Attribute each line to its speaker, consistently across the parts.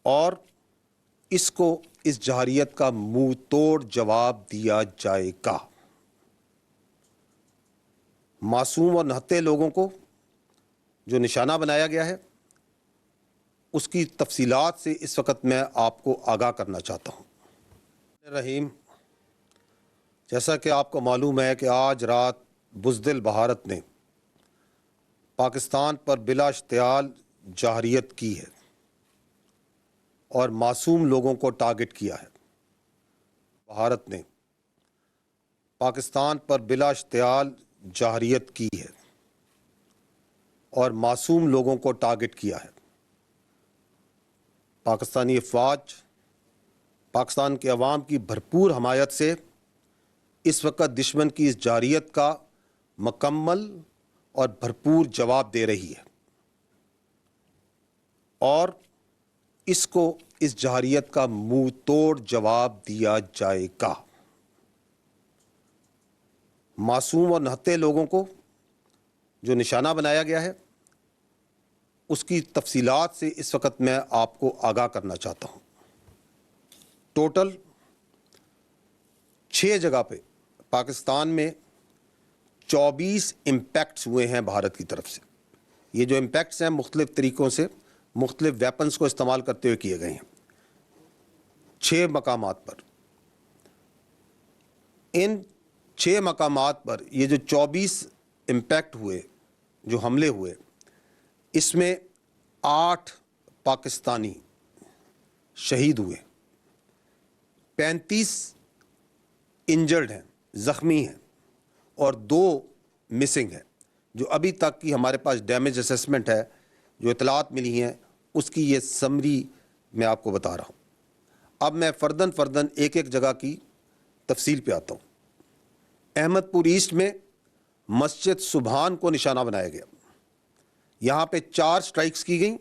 Speaker 1: اور اس کو اس جارحیت کا منہ توڑ جواب دیا جائے گا۔ معصوم اور نہتے لوگوں کو جو نشانہ بنایا گیا ہے اس کی تفصیلات سے اس وقت میں آپ کو آگاہ کرنا چاہتا ہوں۔ رحیم، جیسا کہ آپ کو معلوم ہے کہ آج رات بزدل بھارت نے پاکستان پر بلا اشتعال جارحیت کی ہے اور معصوم لوگوں کو ٹارگٹ کیا ہے۔ بھارت نے پاکستان پر بلا اشتعال جارحیت کی ہے اور معصوم لوگوں کو ٹارگٹ کیا ہے۔ پاکستانی افواج پاکستان کے عوام کی بھرپور حمایت سے اس وقت دشمن کی اس جارحیت کا مکمل اور بھرپور جواب دے رہی ہے اور اس کو اس جارحیت کا منہ توڑ جواب دیا جائے گا۔ معصوم اور نہتے لوگوں کو جو نشانہ بنایا گیا ہے اس کی تفصیلات سے اس وقت میں آپ کو آگاہ کرنا چاہتا ہوں۔ ٹوٹل 6 جگہ پہ پاکستان میں 24 امپیکٹس ہوئے ہیں بھارت کی طرف سے۔ یہ جو امپیکٹس ہیں مختلف طریقوں سے مختلف ویپنز کو استعمال کرتے ہوئے کیے گئے ہیں 6 مقامات پر۔ ان 6 مقامات پر یہ جو 24 امپیکٹ ہوئے، جو حملے ہوئے، اس میں 8 پاکستانی شہید ہوئے، 35 انجرڈ ہیں، زخمی ہیں، اور 2 مسنگ ہیں۔ جو ابھی تک کی ہمارے پاس ڈیمیج اسیسمنٹ ہے، جو اطلاعات ملی ہیں، اس کی یہ سمری میں آپ کو بتا رہا ہوں۔ اب میں فردن ایک ایک جگہ کی تفصیل پہ آتا ہوں۔ احمد پور ایسٹ میں مسجد سبحان کو نشانہ بنایا گیا۔ یہاں پہ 4 سٹرائکس کی گئیں۔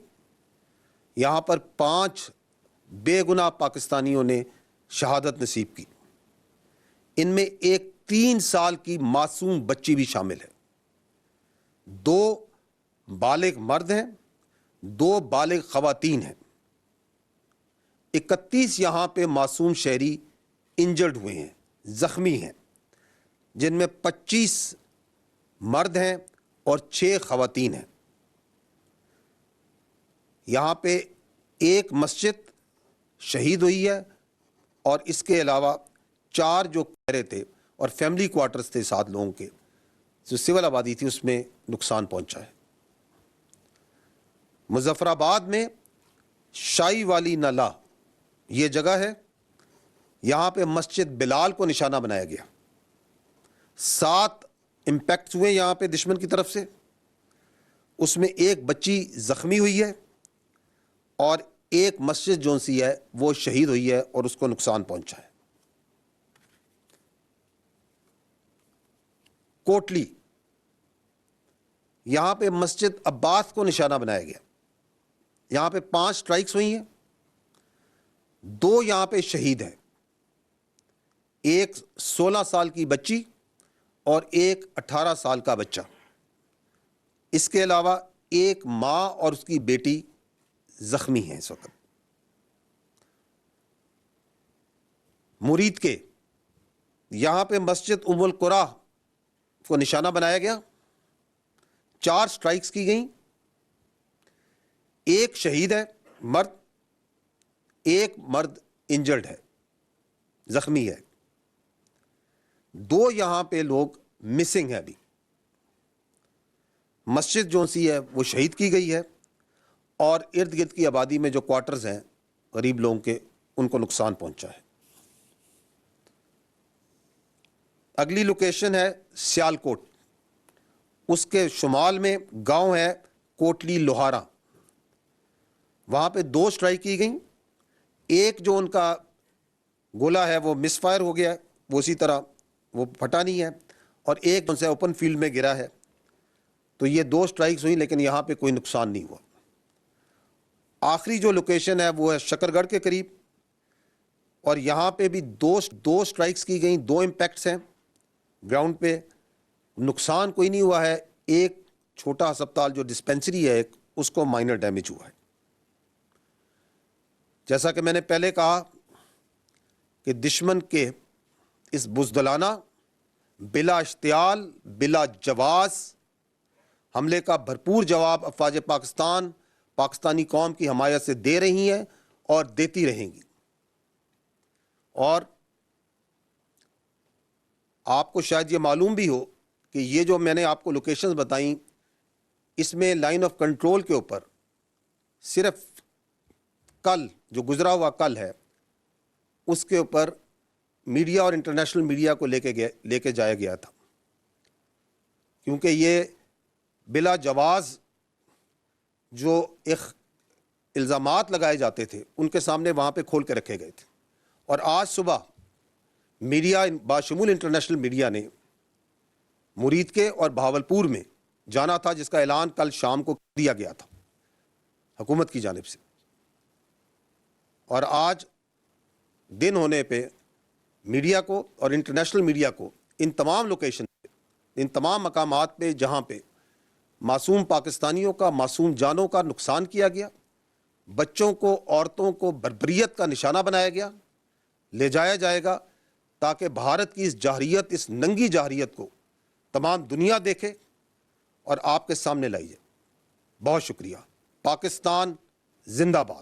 Speaker 1: یہاں پر 5 بے گناہ پاکستانیوں نے شہادت نصیب کی۔ ان میں ایک 3 سال کی معصوم بچی بھی شامل ہے۔ 2 بالغ مرد ہیں، 2 بالغ خواتین ہیں۔ 31 یہاں پہ معصوم شہری انجرڈ ہوئے ہیں، زخمی ہیں، جن میں 25 مرد ہیں اور 6 خواتین ہیں۔ یہاں پہ ایک مسجد شہید ہوئی ہے اور اس کے علاوہ 4 جو کہرے تھے اور فیملی کوارٹرز تھے 7 لوگوں کے، جو سول آبادی تھی، اس میں نقصان پہنچا ہے۔ مظفر آباد میں شائی والی نالہ یہ جگہ ہے، یہاں پہ مسجد بلال کو نشانہ بنایا گیا۔ 7 امپیکٹس ہوئے یہاں پہ دشمن کی طرف سے، اس میں ایک بچی زخمی ہوئی ہے اور ایک مسجد جو سی ہے وہ شہید ہوئی ہے اور اس کو نقصان پہنچا ہے۔ کوٹلی، یہاں پہ مسجد عباس کو نشانہ بنایا گیا۔ یہاں پہ 5 سٹرائکس ہوئی ہیں، 2 یہاں پہ شہید ہیں، ایک 16 سال کی بچی اور ایک 18 سال کا بچہ۔ اس کے علاوہ ایک ماں اور اس کی بیٹی زخمی ہیں اس وقت۔ مرید کے، یہاں پہ مسجد ام القریٰ کو نشانہ بنایا گیا، 4 سٹرائکس کی گئیں، ایک شہید ہے مرد، ایک مرد انجرڈ ہے، زخمی ہے، 2 یہاں پہ لوگ مسنگ ہیں ابھی۔ مسجد جو سی ہے وہ شہید کی گئی ہے اور ارد گرد کی آبادی میں جو کوارٹرز ہیں غریب لوگوں کے، ان کو نقصان پہنچا ہے۔ اگلی لوکیشن ہے سیالکوٹ، اس کے شمال میں گاؤں ہے کوٹلی لوہارا، وہاں پہ 2 سٹرائک کی گئیں، ایک جو ان کا گولا ہے وہ مس فائر ہو گیا ہے، وہ اسی طرح وہ پھٹا نہیں ہے، اور ایک ان سے اوپن فیلڈ میں گرا ہے۔ تو یہ 2 سٹرائکس ہوئی لیکن یہاں پہ کوئی نقصان نہیں ہوا۔ آخری جو لوکیشن ہے وہ ہے شکر گڑھ کے قریب، اور یہاں پہ بھی 2 سٹرائکس کی گئیں، 2 امپیکٹس ہیں گراؤنڈ پہ، نقصان کوئی نہیں ہوا ہے۔ ایک چھوٹا ہسپتال جو ڈسپینسری ہے ایک، اس کو مائنر ڈیمیج ہوا ہے۔ جیسا کہ میں نے پہلے کہا کہ دشمن کے اس بزدلانہ، بلا اشتعال، بلا جواز حملے کا بھرپور جواب افواج پاکستان پاکستانی قوم کی حمایت سے دے رہی ہیں اور دیتی رہیں گی. اور آپ کو شاید یہ معلوم بھی ہو کہ یہ جو میں نے آپ کو لوکیشنز بتائیں، اس میں لائن آف کنٹرول کے اوپر صرف کل جو گزرا ہوا کل ہے اس کے اوپر میڈیا اور انٹرنیشنل میڈیا کو لے کے جایا گیا تھا، کیونکہ یہ بلا جواز جو ایک الزامات لگائے جاتے تھے ان کے سامنے وہاں پہ کھول کے رکھے گئے تھے. اور آج صبح میڈیا باشمول انٹرنیشنل میڈیا نے مرید کے اور بہاولپور میں جانا تھا، جس کا اعلان کل شام کو دیا گیا تھا حکومت کی جانب سے. اور آج دن ہونے پہ میڈیا کو اور انٹرنیشنل میڈیا کو ان تمام لوکیشن پہ، ان تمام مقامات پہ جہاں پہ معصوم پاکستانیوں کا، معصوم جانوں کا نقصان کیا گیا، بچوں کو، عورتوں کو بربریت کا نشانہ بنایا گیا، لے جایا جائے گا تاکہ بھارت کی اس جارحیت، اس ننگی جارحیت کو تمام دنیا دیکھے اور آپ کے سامنے لائی جائے. بہت شکریہ. پاکستان زندہ باد.